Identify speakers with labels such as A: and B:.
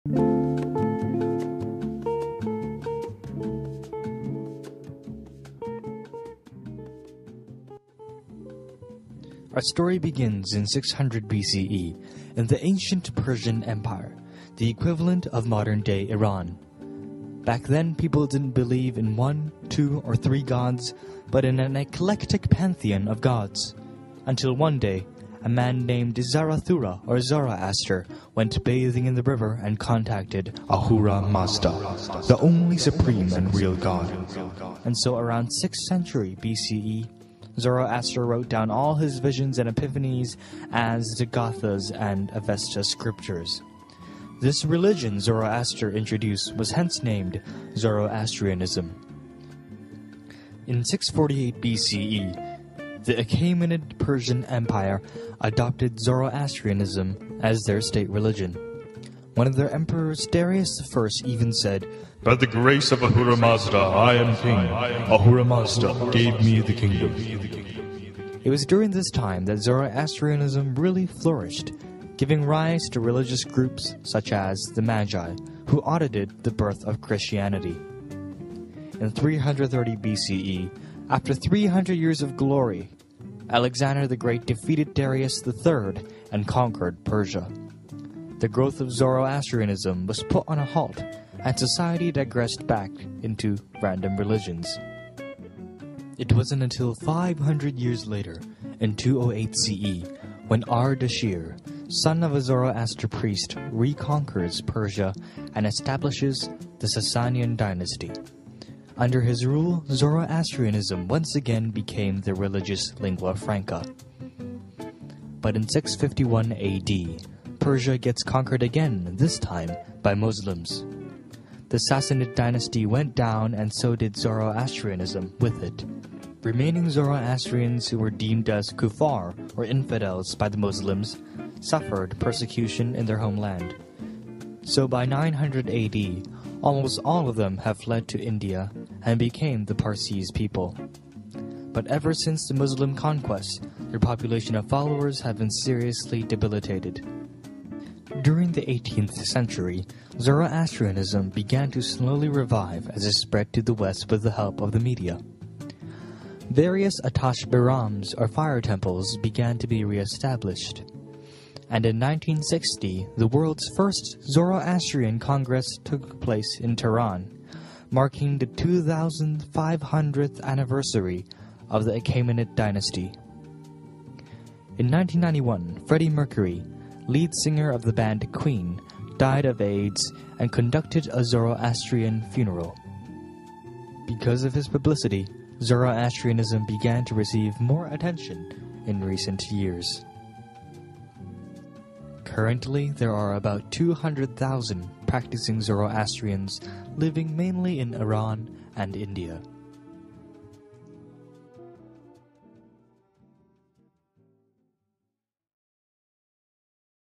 A: Our story begins in 600 BCE in the ancient Persian Empire, the equivalent of modern-day Iran. Back then, people didn't believe in 1, 2, or 3 gods, but in an eclectic pantheon of gods. Until one day, a man named Zarathustra or Zoroaster went bathing in the river and contacted Ahura Mazda, the only supreme and real god. And so around 6th century BCE, Zoroaster wrote down all his visions and epiphanies as the Gathas and Avesta scriptures. This religion Zoroaster introduced was hence named Zoroastrianism. In 648 BCE, the Achaemenid Persian Empire adopted Zoroastrianism as their state religion. One of their emperors, Darius I, even said,
B: "By the grace of Ahura Mazda, I am king. Ahura Mazda gave me the kingdom."
A: It was during this time that Zoroastrianism really flourished, giving rise to religious groups such as the Magi, who audited the birth of Christianity. In 330 BCE, after 300 years of glory, Alexander the Great defeated Darius III and conquered Persia. The growth of Zoroastrianism was put on a halt, and society digressed back into random religions. It wasn't until 500 years later, in 208 CE, when Ardashir, son of a Zoroaster priest, reconquers Persia and establishes the Sasanian dynasty. Under his rule, Zoroastrianism once again became the religious lingua franca. But in 651 AD, Persia gets conquered again, this time by Muslims. The Sassanid dynasty went down, and so did Zoroastrianism with it. Remaining Zoroastrians who were deemed as kuffar, or infidels, by the Muslims, suffered persecution in their homeland. So by 900 AD, almost all of them have fled to India and became the Parsis people. But ever since the Muslim conquest, their population of followers have been seriously debilitated. During the 18th century, Zoroastrianism began to slowly revive as it spread to the west with the help of the media. Various Atash Birams, or fire temples, began to be re-established. And in 1960, the world's first Zoroastrian Congress took place in Tehran, marking the 2500th anniversary of the Achaemenid dynasty. In 1991, Freddie Mercury, lead singer of the band Queen, died of AIDS and conducted a Zoroastrian funeral. Because of his publicity, Zoroastrianism began to receive more attention in recent years. Currently, there are about 200,000 practicing Zoroastrians living mainly in Iran and India.